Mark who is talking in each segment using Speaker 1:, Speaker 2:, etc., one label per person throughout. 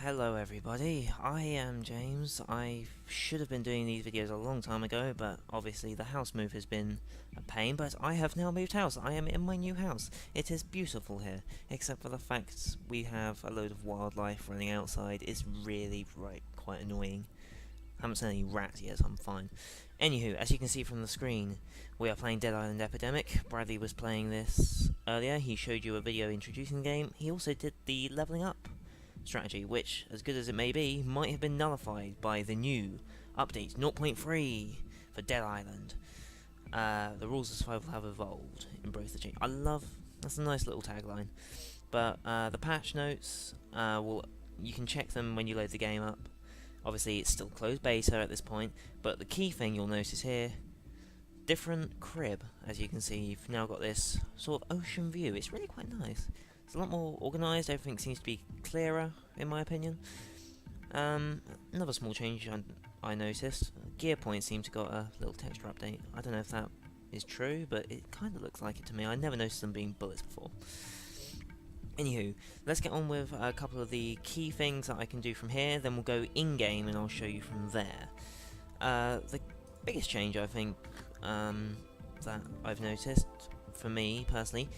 Speaker 1: Hello everybody, I am James. I should have been doing these videos a long time ago, but obviously the house move has been a pain, but I have now moved house. I am in my new house. It is beautiful here, except for the fact we have a load of wildlife running outside. It's really, quite annoying. I haven't seen any rats yet, so I'm fine. Anywho, as you can see from the screen, we are playing Dead Island Epidemic. Bradley was playing this earlier. He showed you a video introducing the game. He also did the leveling up strategy, which, as good as it may be, might have been nullified by the new update 0.3 for Dead Island. The rules of survival have evolved. Embrace the change. That's a nice little tagline. But the patch notes, you can check them when you load the game up. Obviously it's still closed beta at this point, but the key thing you'll notice here, different crib. As you can see, you've now got this sort of ocean view. It's really quite nice. It's a lot more organised, everything seems to be clearer, in my opinion. Another small change I noticed, gear points seem to got a little texture update. I don't know if that is true, but it kind of looks like it to me. I never noticed them being bullets before. Anywho, let's get on with a couple of the key things that I can do from here, then we'll go in-game and I'll show you from there. The biggest change, I think, that I've noticed, for me, personally,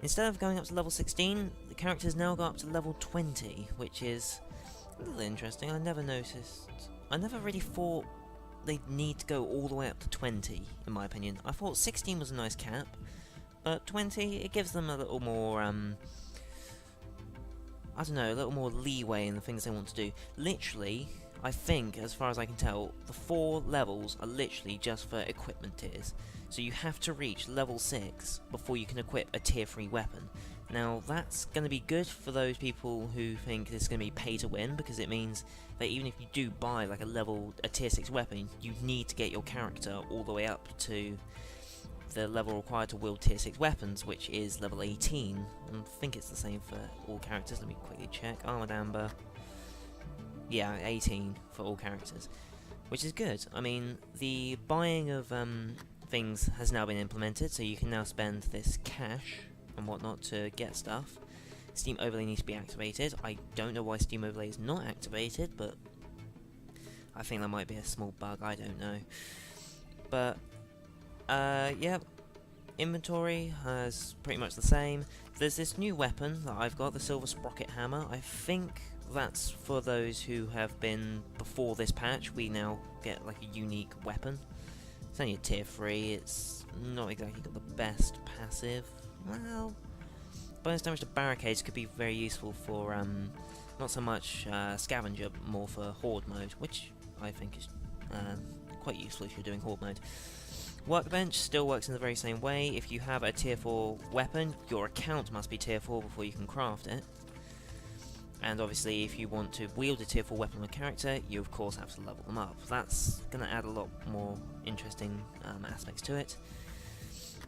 Speaker 1: instead of going up to level 16, the characters now go up to level 20, which is a little interesting. I never really thought they'd need to go all the way up to 20, in my opinion. I thought 16 was a nice cap, but 20, it gives them a little more, I don't know, a little more leeway in the things they want to do. Literally, I think, as far as I can tell, the 4 levels are literally just for equipment tiers. So you have to reach level 6 before you can equip a tier 3 weapon. Now, that's going to be good for those people who think this is going to be pay to win, because it means that even if you do buy like a tier 6 weapon, you need to get your character all the way up to the level required to wield tier 6 weapons, which is level 18. I think it's the same for all characters. Let me quickly check. Armored Amber. Yeah, 18 for all characters, which is good. I mean, the buying of things has now been implemented, so you can now spend this cash and whatnot to get stuff. Steam Overlay needs to be activated. I don't know why Steam Overlay is not activated, but I think that might be a small bug, I don't know. But yeah, inventory has pretty much the same. There's this new weapon that I've got, the Silver Sprocket Hammer. I think that's for those who have been before this patch. We now get like a unique weapon. It's only a tier 3, it's not exactly got the best passive. Well, bonus damage to barricades could be very useful for, not so much scavenger, but more for horde mode, which I think is quite useful if you're doing horde mode. Workbench still works in the very same way. If you have a tier 4 weapon, your account must be tier 4 before you can craft it. And obviously, if you want to wield a tier 4 weapon on a character, you of course have to level them up. That's going to add a lot more interesting aspects to it.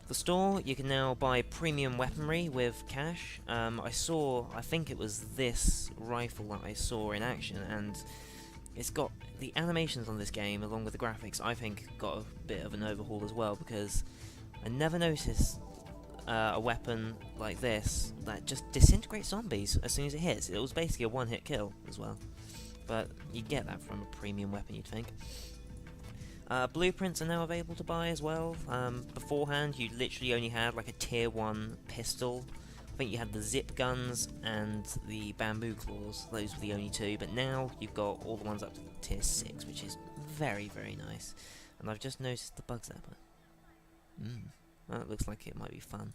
Speaker 1: The store, you can now buy premium weaponry with cash. I think it was this rifle that I saw in action, and it's got the animations on this game, along with the graphics, I think got a bit of an overhaul as well, because I never noticed a weapon like this that just disintegrates zombies as soon as it hits. It was basically a one-hit kill as well, but you'd get that from a premium weapon, you'd think. Blueprints are now available to buy as well. Beforehand, you literally only had like a tier 1 pistol. I think you had the zip guns and the bamboo claws. Those were the only 2, but now you've got all the ones up to tier 6, which is very, very nice. And I've just noticed the bug zapper. That looks like it might be fun.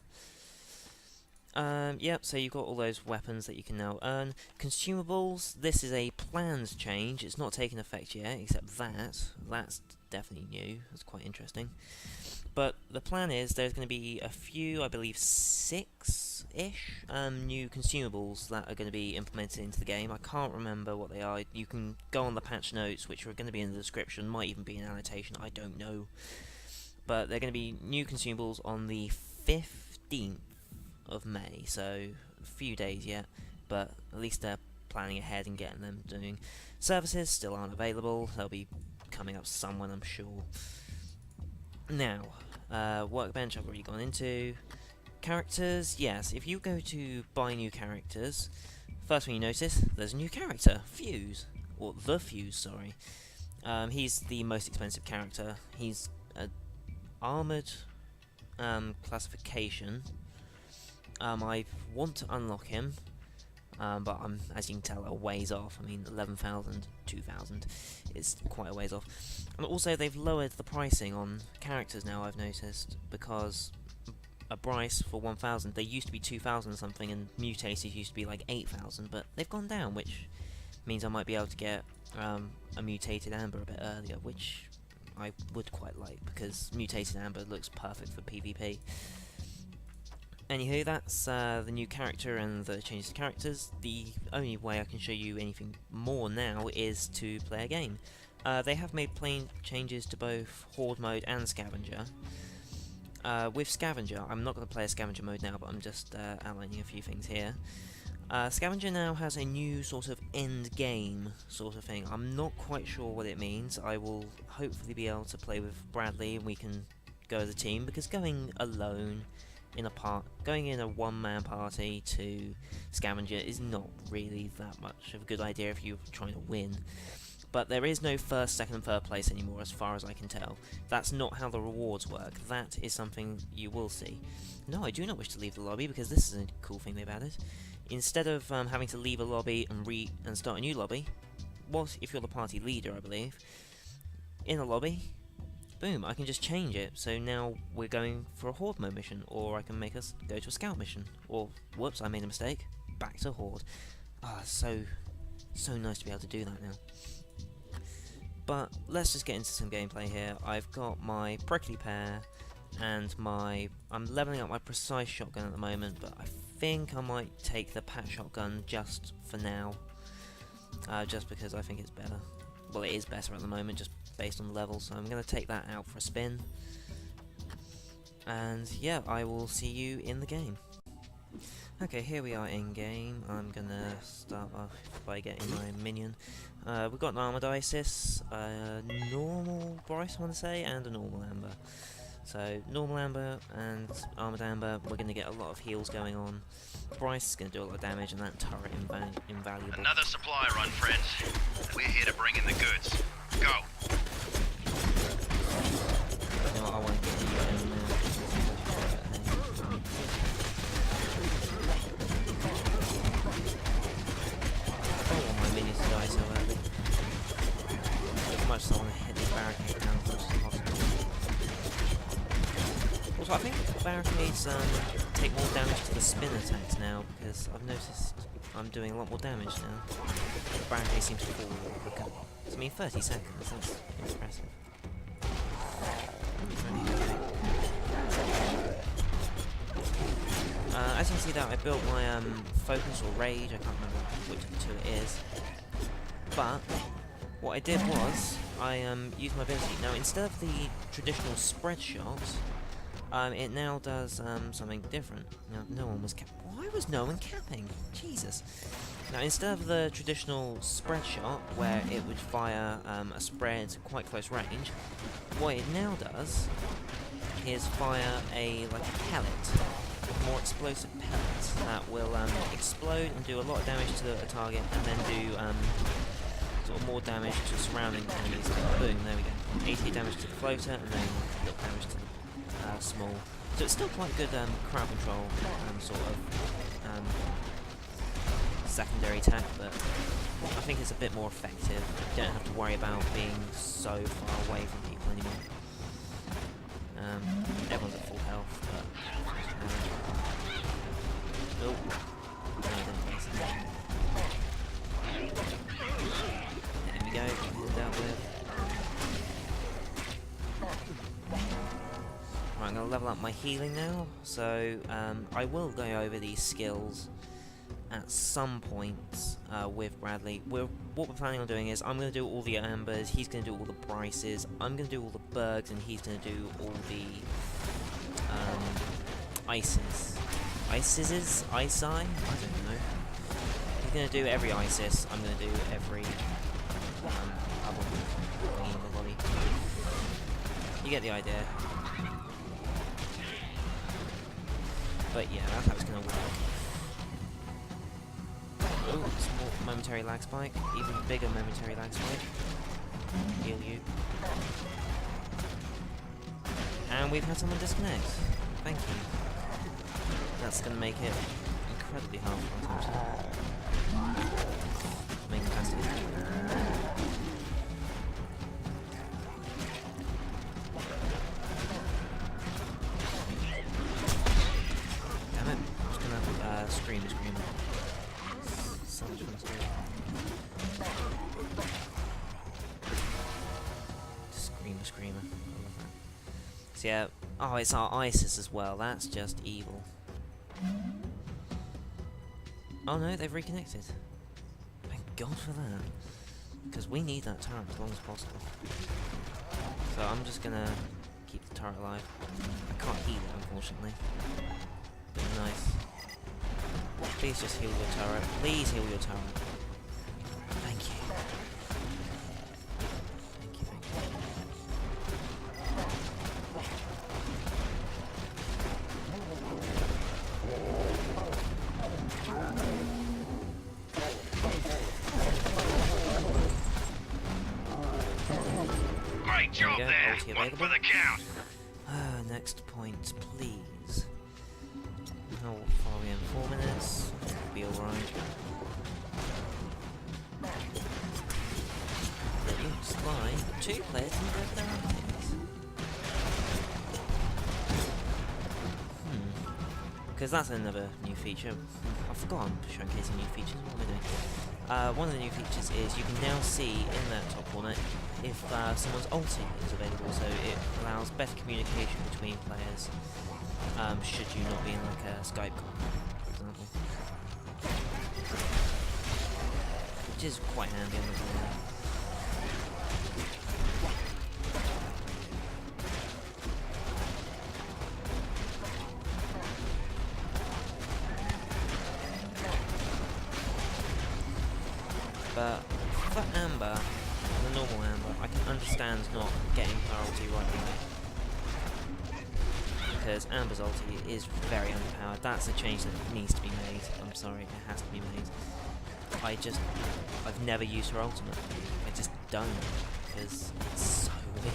Speaker 1: Yep, so you've got all those weapons that you can now earn. Consumables, this is a planned change. It's not taken effect yet, except that's definitely new. That's quite interesting. But the plan is there's going to be a few, I believe 6-ish, new consumables that are going to be implemented into the game. I can't remember what they are. You can go on the patch notes, which are going to be in the description, might even be an annotation, I don't know. But they're going to be new consumables on the 15th of May, so a few days yet, but at least they're planning ahead and getting them doing. Services still aren't available. They'll be coming up somewhere, I'm sure. Now, workbench I've already gone into. Characters, yes, if you go to buy new characters, First thing you notice, there's a new character, Fuse. Or the Fuse, sorry. He's the most expensive character. He's an armoured classification. I want to unlock him, but I'm, as you can tell, a ways off. I mean, 11,000, 2,000 is quite a ways off. And also, they've lowered the pricing on characters now, I've noticed, because a Bryce for 1,000, they used to be 2,000 something, and mutated used to be like 8,000, but they've gone down, which means I might be able to get a mutated Amber a bit earlier, which I would quite like, because mutated Amber looks perfect for PvP. Anywho, that's the new character and the changes to characters. The only way I can show you anything more now is to play a game. They have made plain changes to both Horde mode and Scavenger. With Scavenger, I'm not going to play a Scavenger mode now, but I'm just outlining a few things here. Scavenger now has a new sort of end game sort of thing. I'm not quite sure what it means. I will hopefully be able to play with Bradley and we can go as a team, because going alone going in a one-man party to Scavenger is not really that much of a good idea if you're trying to win. But there is no first, second, and third place anymore, as far as I can tell. That's not how the rewards work. That is something you will see. No, I do not wish to leave the lobby, because this is a cool thing they've added. Instead of having to leave a lobby and start a new lobby, if you're the party leader, I believe, in a lobby, boom, I can just change it. So now we're going for a Horde mode mission, or I can make us go to a Scout mission, or, whoops, I made a mistake, back to Horde. Ah, so nice to be able to do that now. But let's just get into some gameplay here. I've got my prickly pear, and I'm leveling up my precise shotgun at the moment, but I think I might take the pat shotgun just for now, just because I think it's better. Well, it is better at the moment, just based on the level, so I'm going to take that out for a spin. And yeah, I will see you in the game. Okay, here we are in game. I'm going to start off by getting my minion. We've got an armoured Isis, a normal Bryce I want to say, and a normal Amber. So, normal Amber and armoured Amber, we're going to get a lot of heals going on. Bryce is going to do a lot of damage, and that turret invaluable.
Speaker 2: Another supply run, friends. We're here to bring in the goods. Go!
Speaker 1: You know what, I won't get you in there. I don't want my minions to die so early. As much as I want to hit the barricade down as much as possible. Also, I think barricades take more damage to the spin attacks now, because I've noticed I'm doing a lot more damage now. The barricade seems to fall quicker. I mean, 30 seconds, that's impressive. As you can see that I built my focus or rage, I can't remember which of the two it is. But what I did was I used my ability. Now, instead of the traditional spread shot, it now does something different. Now, no one was why was no one capping? Jesus. Now, instead of the traditional spread shot, where it would fire a spread quite close range, what it now does is fire like a pellet, more explosive pellets that will explode and do a lot of damage to a target, and then do sort of more damage to surrounding enemies. Boom, there we go. 88 damage to the floater, and then a little damage to the small. So it's still quite good crowd control sort of secondary attack, but I think it's a bit more effective. You don't have to worry about being so far away from people anymore. Everyone's at full health, but oh, no, there we go, dealt with. Right, I'm going to level up my healing now, so I will go over these skills at some point with Bradley. What we're planning on doing is I'm going to do all the Ambers, he's going to do all the Bryces, I'm going to do all the Bergs, and he's going to do all the Ices. ISISes? ISI? I don't know. He's going to do every Isis, I'm going to do every other thing in the body. You get the idea. But yeah, that's how it's going to work. Oh, small momentary lag spike. Even bigger momentary lag spike. Heal you. And we've had someone disconnect. Thank you. That's going to make it incredibly hard for us, actually. Main capacity. Damn it. I'm just going to scream. So much fun to do. Screamer. I love that. So yeah, oh, it's our ISIS as well. That's just evil. Oh no, they've reconnected. Thank God for that. Because we need that turret as long as possible. So I'm just gonna keep the turret alive. I can't heal it, unfortunately. But nice. Please just heal your turret. Please heal your turret. Thank you.
Speaker 2: Great job there. One for the count.
Speaker 1: Next point, please. How far are we in? 4 minutes? Be alright. It looks like 2 players can grab their items. Because that's another new feature. I've forgotten to showcase new features. What am I doing? One of the new features is you can now see in that top corner if someone's ulti is available, so it allows better communication between players should you not be in like a Skype call, for example. Which is quite handy on the corner. But for Amber, the normal Amber, I can understand not getting her ulti right away. Because Amber's ulti is very underpowered. That's a change that needs to be made. I'm sorry, it has to be made. I've never used her ultimate. I just don't, because it's so weak.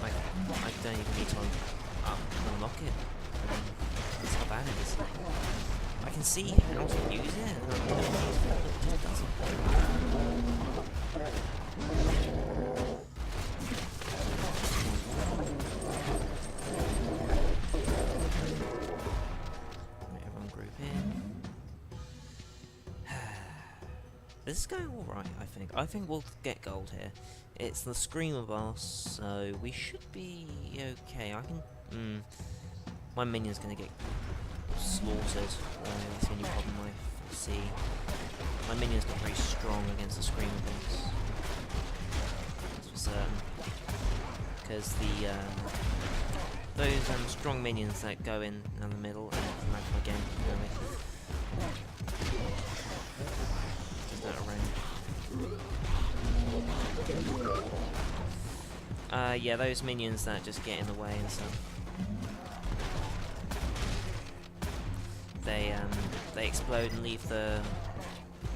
Speaker 1: Like, I don't even need to unlock it. That's how bad it is. I can see how to use it, and I don't use it, but it doesn't. Right, everyone group in. This is going alright, I think. I think we'll get gold here. It's the Screamer boss, so we should be okay. I can... my minion's gonna get slaughtered. That's the only problem I foresee. My minion's not very strong against the Screamer boss. That's for certain. Because those strong minions that go in the middle and come out again, just out of range. Yeah, those minions that just get in the way and stuff. They explode and leave the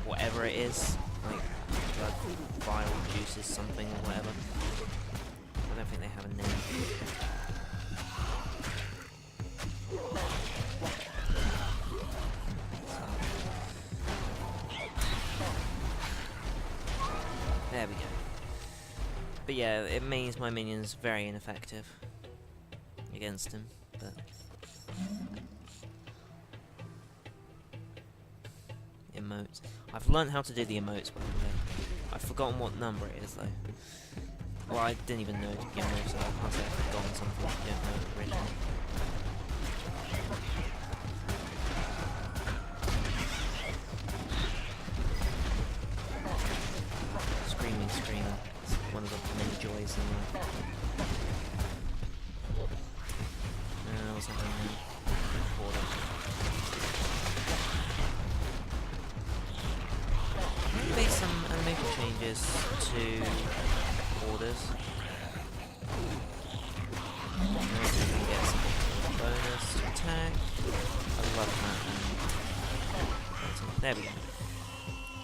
Speaker 1: whatever it is, like blood, vial, juices, something or whatever. I don't think they have a name. There we go. But yeah, it means my minion's very ineffective against him, but emotes. I've learned how to do the emotes, by the way. I've forgotten what number it is, though. Well, I didn't even know to begin with, so I can't say I've forgotten something I didn't know originally. Screamer. It's one of the many joys in life. What's happening now? Horde. Made some animation changes to orders. Now we can get some bonus to attack. I love that. There we go.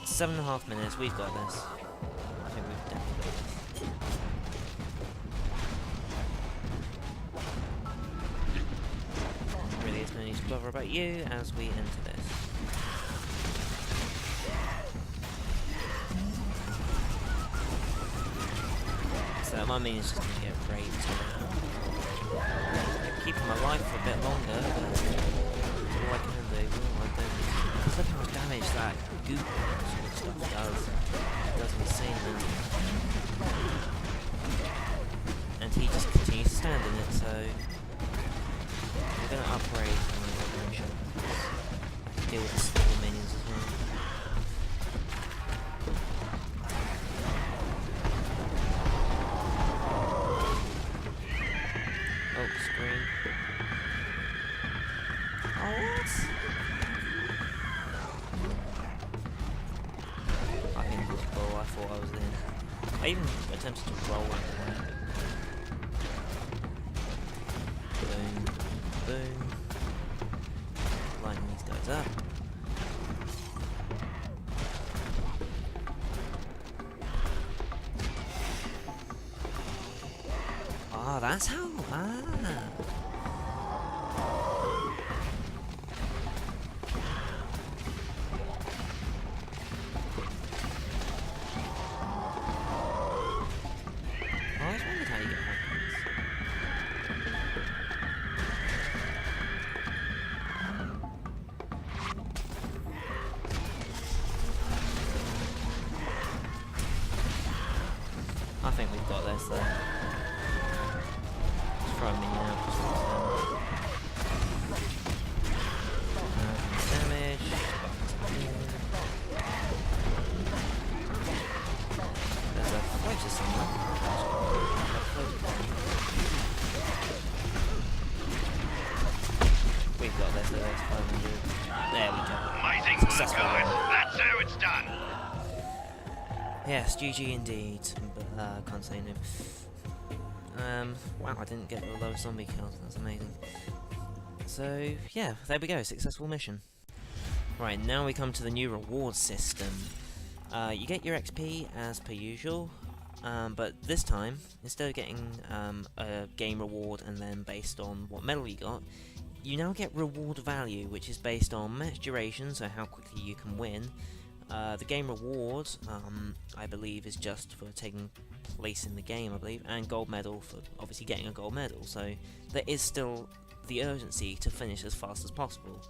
Speaker 1: 7.5 minutes, we've got this. I think we've definitely got this. Really is no need to bother about you as we enter this. So my main is just going to get raped. Keeping my life for a bit longer, but all I can do, I don't. Because look how much damage that goop sort of stuff does. It does insanely. And he just continues to stand in it, so we're going to upgrade my weapon shot. I can deal with the small minions as well. Oh, screen. Oh, what? I think it was bull. I thought I was in. I even attempted to roll into that. Boom. Boom. Lighting these guys up. Ah, that's how. Ah. I always wondered how you get weapons. I think we've got this though. Throw me out. Damage. There's a floater somewhere. We've got this, there's 500. There we go.
Speaker 2: Amazing work,
Speaker 1: Successful.
Speaker 2: guys. That's how it's done.
Speaker 1: Yes, GG indeed. But, can't say no. Wow, I didn't get the lowest zombie kills. That's amazing. So, yeah, there we go. Successful mission. Right, now we come to the new reward system. You get your XP as per usual, but this time, instead of getting a game reward and then based on what medal you got, you now get reward value, which is based on match duration, so how quickly you can win. The game reward, I believe, is just for taking place in the game, I believe, and gold medal for obviously getting a gold medal, so there is still the urgency to finish as fast as possible.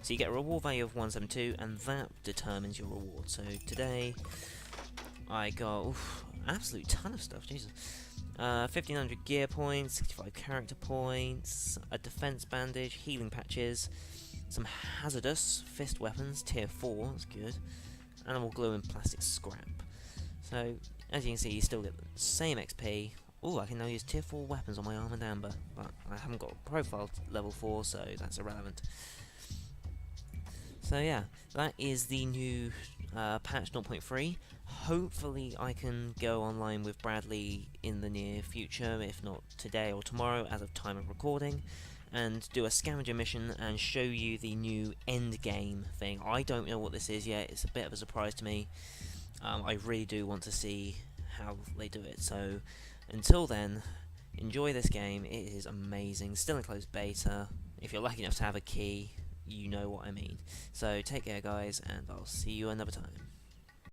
Speaker 1: So you get a reward value of 172, and that determines your reward. So today, I got absolute ton of stuff, Jesus. 1500 gear points, 65 character points, a defense bandage, healing patches, some hazardous fist weapons, tier 4, that's good, animal glue and plastic scrap. So, as you can see, you still get the same XP. Oh, I can now use tier 4 weapons on my armoured amber, but I haven't got a profile level 4, so that's irrelevant. So yeah, that is the new patch 0.3. Hopefully I can go online with Bradley in the near future, if not today or tomorrow as of time of recording, and do a scavenger mission and show you the new end game thing. I don't know what this is yet, it's a bit of a surprise to me. I really do want to see how they do it, so until then, enjoy this game. It is amazing, still in closed beta. If you're lucky enough to have a key, you know what I mean. So take care guys, and I'll see you another time.